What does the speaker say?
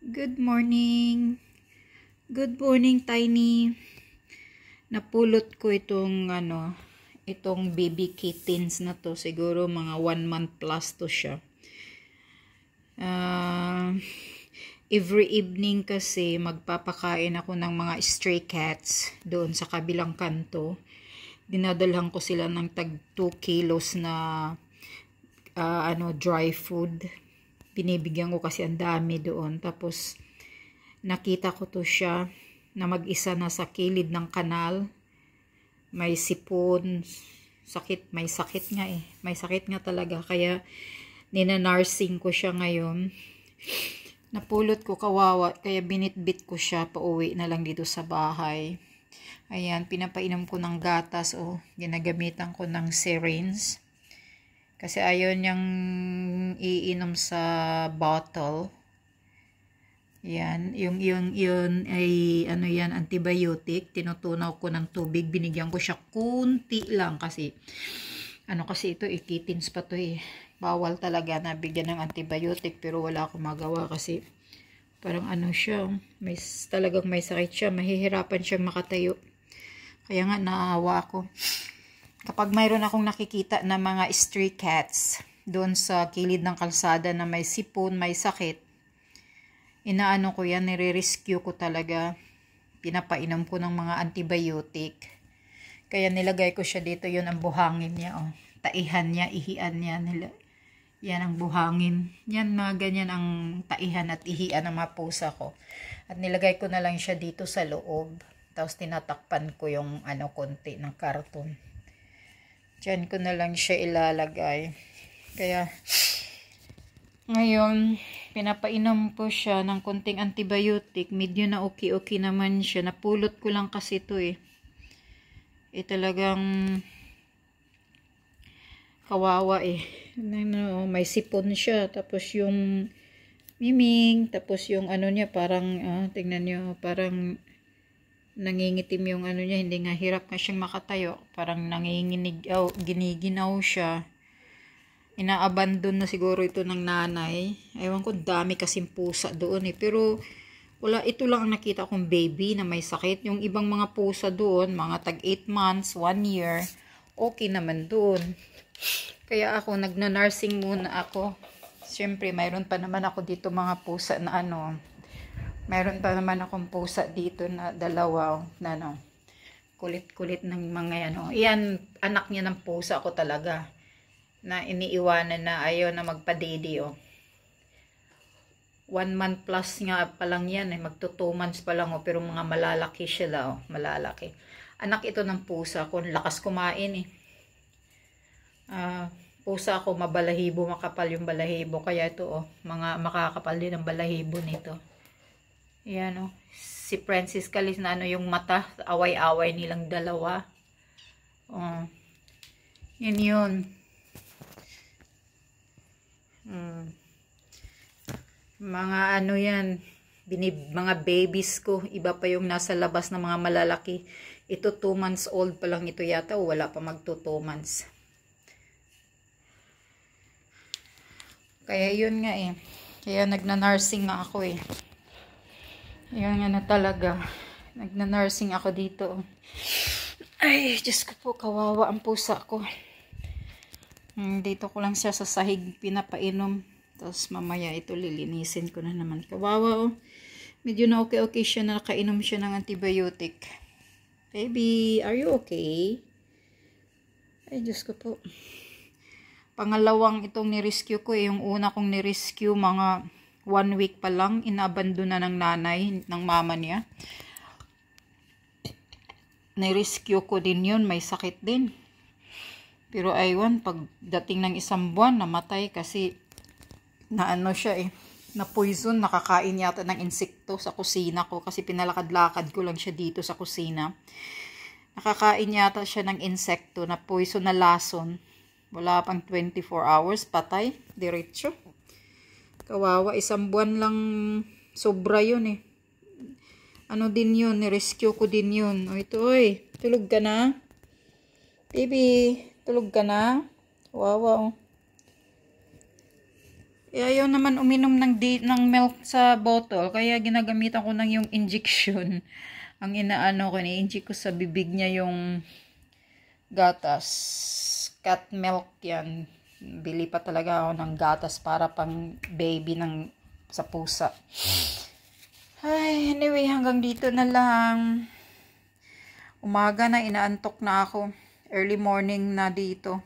Good morning. Good morning, Tiny. Napulot ko itong baby kittens na to. Siguro mga 1 month plus to siya. Every evening kasi magpapakain ako ng mga stray cats doon sa kabilang kanto. Dinadalhan ko sila ng tag 2 kilos na dry food. Binibigyan ko kasi ang dami doon. Tapos nakita ko to siya na mag-isa na sa kilid ng kanal. May sipon, may sakit nga eh. May sakit nga talaga, kaya ninanursing ko siya ngayon. Napulot ko, kawawa, kaya binitbit ko siya, pauwi na lang dito sa bahay. Ayan, pinapainom ko ng gatas o ginagamitan ko ng syringe. Kasi ayaw niyang iinom sa bottle. Yan, yun ay antibiotic. Tinutunaw ko ng tubig, binigyan ko siya kunti lang kasi ito kittens pa to eh. Bawal talaga na bigyan ng antibiotic, pero wala akong magawa kasi parang siya, talagang may sakit siya, mahihirapan siyang makatayo. Kaya nga naawa ako. Kapag mayroon akong nakikita na mga stray cats doon sa kilid ng kalsada na may sipon, may sakit, inaano ko yan, nire-rescue ko talaga. Pinapainom ko ng mga antibiotic. Kaya nilagay ko siya dito, yun ang buhangin niya. Oh. Taihan niya, ihian niya. Yan ang buhangin. Yan na ganyan ang taihan at ihian ng mga pusa ko. At nilagay ko na lang siya dito sa loob. Tapos tinatakpan ko yung konti ng karton. Diyan ko na lang siya ilalagay. Kaya ngayon pinapainom ko siya ng konting antibiotic. Medyo na okay naman siya. Napulot ko lang kasi ito eh. Talagang kawawa eh. May sipon siya. Tapos yung miming. Tapos yung niya parang, tingnan nyo, parang nangingitim yung niya. Hindi nga, hirap nga siyang makatayo. Parang giniginaw siya. Inaabandon na siguro ito ng nanay. Ewan ko, dami kasing pusa doon eh. Pero wala, ito lang ang nakita kong baby na may sakit. Yung ibang mga pusa doon, mga tag 8 months, 1 year, okay naman doon. Kaya ako, nagna-nursing muna ako. Siyempre, mayroon pa naman ako dito mga pusa na mayroon pa naman akong pusa dito na dalawa na kulit-kulit ng mga Iyan, anak niya ng pusa ko talaga. Na iniiwanan na ayaw na magpa-daddy 1 month plus nga pa lang yan eh. Magto 2 months pa lang pero mga malalaki sila malalaki. Anak ito ng pusa ko, lakas kumain eh. Pusa ko mabalahibo, makapal yung balahibo, kaya ito mga makakapal din ang balahibo nito. Yan si Princess Kalis na yung mata, away-away nilang dalawa. Yun. Mga yan, mga babies ko, iba pa yung nasa labas na mga malalaki. Ito 2 months old pa lang ito yata, wala pa magto 2 months. Kaya yun nga eh. Kaya nagna-nursing nga ako eh. Yan nga na talaga. Nagna-nursing ako dito. Ay, Diyos ko po, kawawa ang pusa ko. Dito ko lang siya sa sahig pinapainom. Tapos mamaya ito lilinisin ko na naman. Kawawa Medyo na okay siya na nakainom siya ng antibiotic. Baby, are you okay? Ay, Diyos ko po. Pangalawang itong nirescue ko yung una kong nirescue mga 1 week pa lang, inabandon na ng nanay, ng mama niya. Nirescue ko din yun, may sakit din. Pero aywan, pagdating ng 1 buwan, namatay kasi siya eh. Na poison, nakakain yata ng insekto sa kusina ko kasi pinalakad-lakad ko lang siya dito sa kusina. Nakakain yata siya ng insekto na poison na lason. Wala pang 24 hours, patay, diretso. Kawawa, 1 buwan lang sobra yun eh. Din yun, nirescue ko din yun. Ito tulog ka na? Baby, tulog ka na? Kawawa Ayaw naman uminom ng milk sa bottle, kaya ginagamitan ko ng yung injection. Ang inaano ko, ni-inject ko sa bibig niya yung gatas. Cat milk yan. Bili pa talaga ako ng gatas para pang baby sa pusa. Ay, anyway, hanggang dito na lang. Umaga na, inaantok na ako. Early morning na dito.